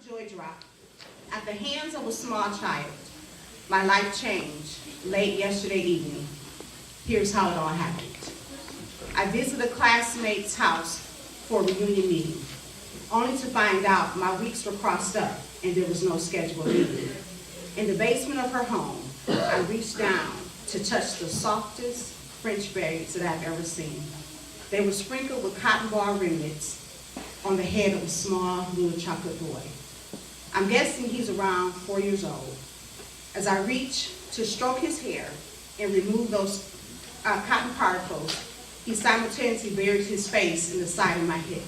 joy drop. At the hands of a small child, my life changed late yesterday evening. Here's how it all happened. I visited a classmate's house for a reunion meeting, only to find out my weeks were crossed up and there was no scheduled meeting. In the basement of her home, I reached down to touch the softest French berries that I've ever seen. They were sprinkled with cotton ball ringlets on the head of a small little chocolate boy. I'm guessing he's around 4 years old. As I reach to stroke his hair and remove those cotton particles, he simultaneously buried his face in the side of my head.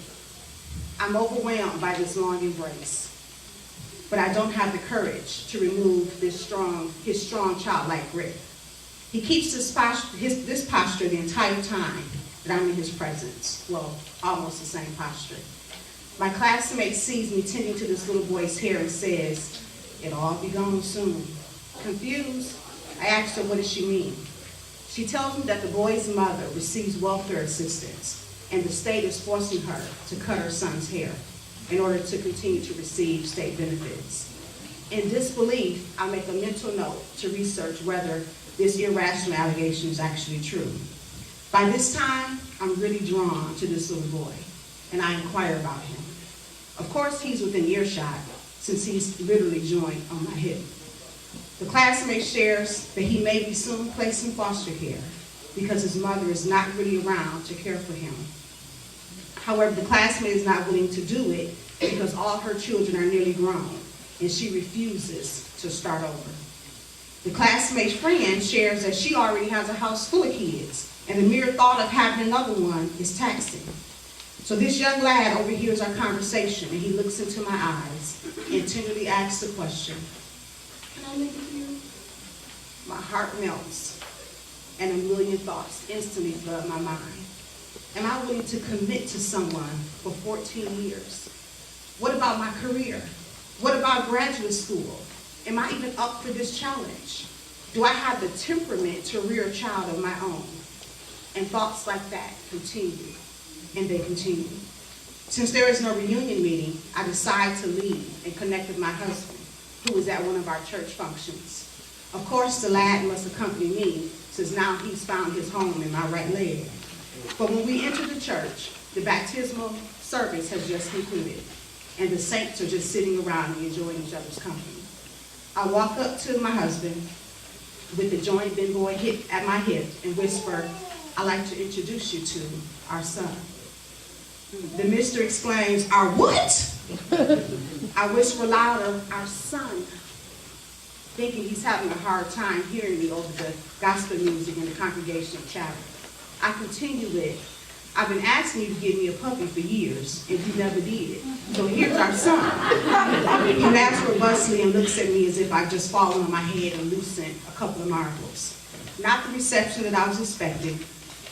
I'm overwhelmed by this long embrace, but I don't have the courage to remove his strong childlike grip. He keeps this posture the entire time that I'm in his presence. Well, almost the same posture. My classmate sees me tending to this little boy's hair and says, "It'll all be gone soon." Confused, I asked her, what does she mean? She tells me that the boy's mother receives welfare assistance and the state is forcing her to cut her son's hair in order to continue to receive state benefits. In disbelief, I make a mental note to research whether this irrational allegation is actually true. By this time, I'm really drawn to this little boy, and I inquire about him. Of course, he's within earshot, since he's literally joined on my hip. The classmate shares that he may be soon placed in foster care because his mother is not really around to care for him. However, the classmate is not willing to do it because all her children are nearly grown, and she refuses to start over. The classmate's friend shares that she already has a house full of kids, and the mere thought of having another one is taxing. So this young lad overhears our conversation, and he looks into my eyes and tenderly asks the question, "Can I live with you?" My heart melts, and a million thoughts instantly flood my mind. Am I willing to commit to someone for 14 years? What about my career? What about graduate school? Am I even up for this challenge? Do I have the temperament to rear a child of my own? And thoughts like that continue, and they continue. Since there is no reunion meeting, I decide to leave and connect with my husband, who is at one of our church functions. Of course, the lad must accompany me, since now he's found his home in my right leg. But when we enter the church, the baptismal service has just concluded, and the saints are just sitting around and enjoying each other's company. I walk up to my husband with the joint big boy at my hip and whisper, "I'd like to introduce you to our son." The mister exclaims, "Our what?" I whisper louder, "Our son," thinking he's having a hard time hearing me over the gospel music and the congregational chatter. I continue with, "I've been asking you to give me a puppy for years, and you never did. So here's our son." He laughs robustly and looks at me as if I'd just fallen on my head and loosened a couple of marbles. Not the reception that I was expecting.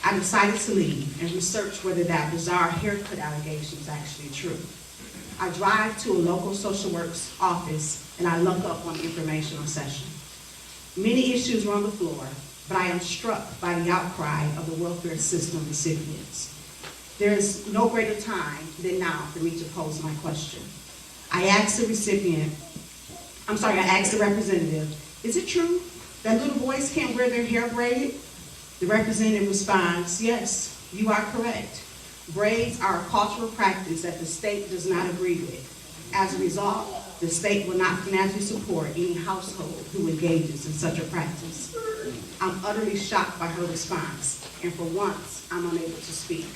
I decided to leave and research whether that bizarre haircut allegation is actually true. I drive to a local social work's office and I look up on informational session. Many issues were on the floor, but I am struck by the outcry of the welfare system recipients. There is no greater time than now for me to pose my question. I asked the representative, "Is it true that little boys can't wear their hair braided?" The representative responds, "Yes, you are correct. Braids are a cultural practice that the state does not agree with. As a result, the state will not financially support any household who engages in such a practice." I'm utterly shocked by her response, and for once, I'm unable to speak.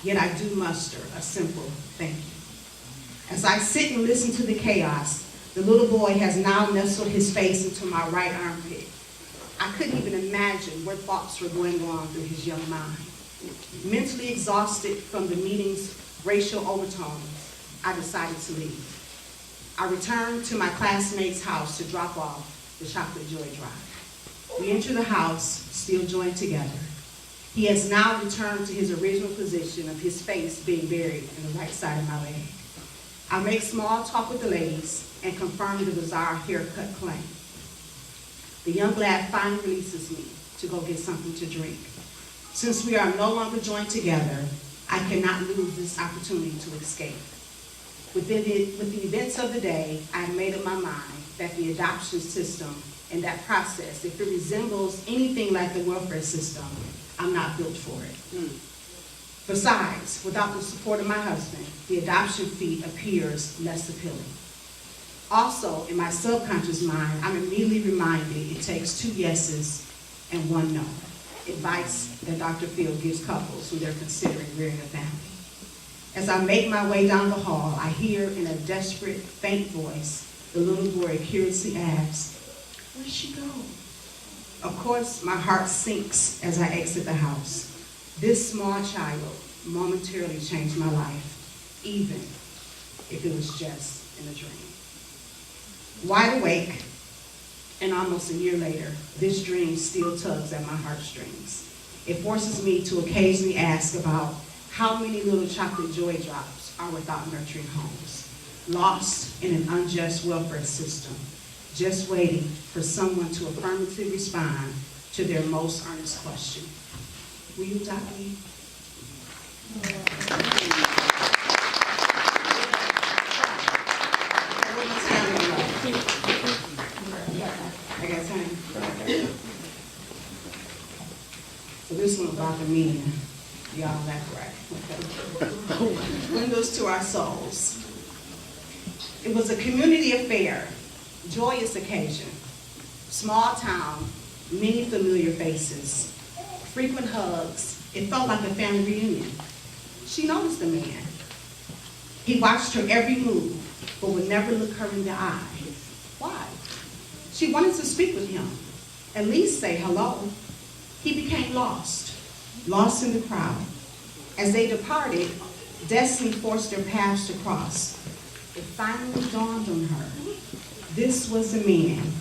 Yet I do muster a simple thank you. As I sit and listen to the chaos, the little boy has now nestled his face into my right armpit. I couldn't even imagine what thoughts were going on through his young mind. Mentally exhausted from the meeting's racial overtones, I decided to leave. I returned to my classmate's house to drop off the chocolate joy drive. We enter the house, still joined together. He has now returned to his original position of his face being buried in the right side of my leg. I make small talk with the ladies and confirm the bizarre haircut claim. The young lad finally releases me to go get something to drink. Since we are no longer joined together, I cannot lose this opportunity to escape. With the events of the day, I have made up my mind that the adoption system and that process, if it resembles anything like the welfare system, I'm not built for it. Besides, without the support of my husband, the adoption fee appears less appealing. Also, in my subconscious mind, I'm immediately reminded it takes 2 yeses and 1 no. Advice that Dr. Phil gives couples when they're considering rearing a family. As I make my way down the hall, I hear in a desperate, faint voice, the little boy curiously asks, "Where'd she go?" Of course, my heart sinks as I exit the house. This small child momentarily changed my life, even if it was just in a dream. Wide awake, and almost a year later, this dream still tugs at my heartstrings. It forces me to occasionally ask about how many little chocolate joy drops are without nurturing homes, lost in an unjust welfare system, just waiting for someone to affirmatively respond to their most earnest question. Will you adopt me? I got time. So this one about the meaning. Y'all, that's right. Okay. Windows to our souls. It was a community affair, joyous occasion, small town, many familiar faces, frequent hugs. It felt like a family reunion. She noticed the man. He watched her every move, but would never look her in the eye. Why? She wanted to speak with him, at least say hello. He became lost in the crowd. As they departed, destiny forced their paths to cross. It finally dawned on her. This was the man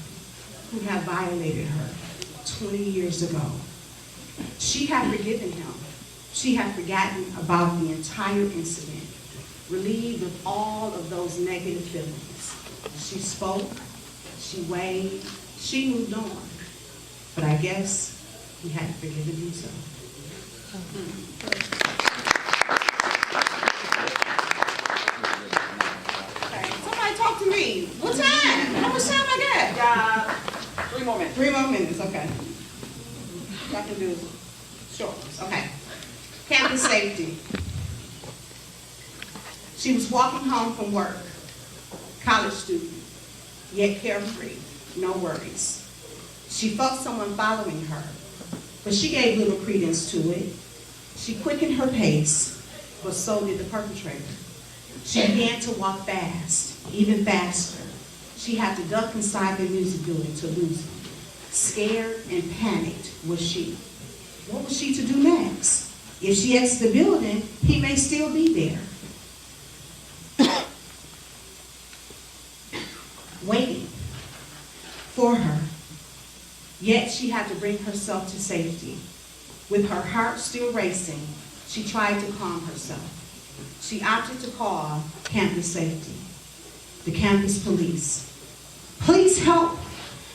who had violated her 20 years ago. She had forgiven him. She had forgotten about the entire incident, relieved of all of those negative feelings. She spoke, she weighed, she moved on. But I guess he hadn't forgiven himself. Okay, somebody talk to me. What time? How much time I got? 3 more minutes. 3 more minutes, okay. I can do short ones, okay. Campus safety. She was walking home from work, college student, yet carefree, no worries. She felt someone following her, but she gave little credence to it. She quickened her pace, but so did the perpetrator. She began to walk fast, even faster. She had to duck inside the music building to lose him. Scared and panicked was she. What was she to do next? If she exits the building, he may still be there. Waiting for her. Yet she had to bring herself to safety. With her heart still racing, she tried to calm herself. She opted to call campus safety, the campus police. "Please help.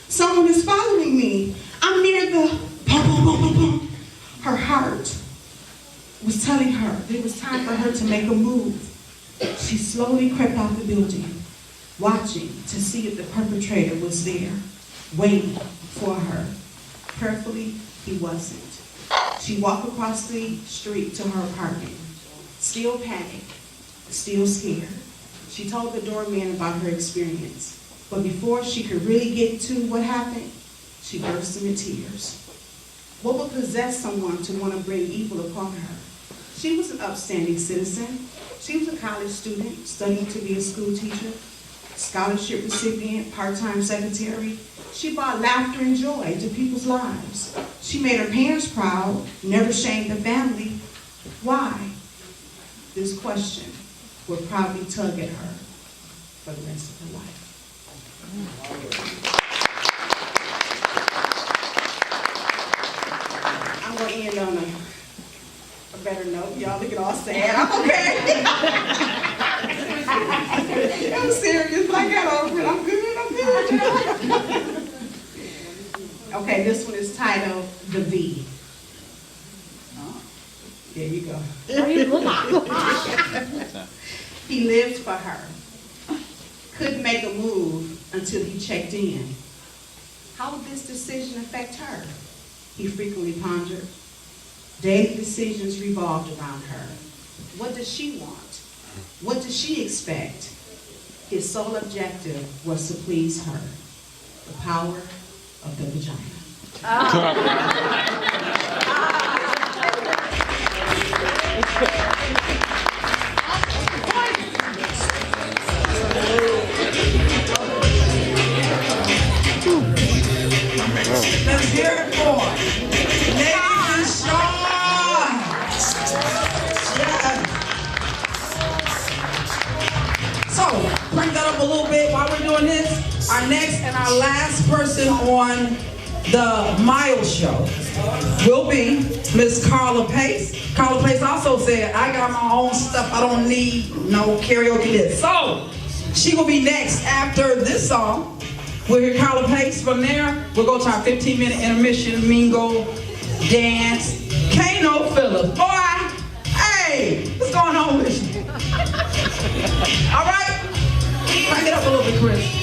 Someone is following me. I'm near the boom, boom, boom, boom, boom." Her heart was telling her it was time for her to make a move. She slowly crept out the building, watching to see if the perpetrator was there, waiting for her. Prayerfully, he wasn't. She walked across the street to her apartment, still panicked, still scared. She told the doorman about her experience, but before she could really get to what happened, she burst into tears. What would possess someone to want to bring evil upon her? She was an upstanding citizen. She was a college student studying to be a school teacher, scholarship recipient, part-time secretary. She brought laughter and joy to people's lives. She made her parents proud, never shamed the family. Why? This question would probably tug at her for the rest of her life. I'm going to end on a better note. Y'all look at all sad. I'm okay. I'm serious, but I got over it. I'm good. Okay, this one is titled The V. There you go. He lived for her. couldn't make a move until he checked in. How would this decision affect her? He frequently pondered. Daily decisions revolved around her. What does she want? What does she expect? His sole objective was to please her. The power of the vagina. Let's hear it for Lady DeShawne. Yes. So, crank that up a little bit while we're doing this. Our next and our last person on the Miles Show will be Miss Carla Pace. Carla Pace also said, I got my own stuff. I don't need no karaoke list. So, she will be next after this song. We'll hear Carla Pace. From there, we'll go to our 15-minute intermission, mingle, dance. Can't no fillers. Boy, hey, what's going on with you? All right? Crank it up a little bit, Chris.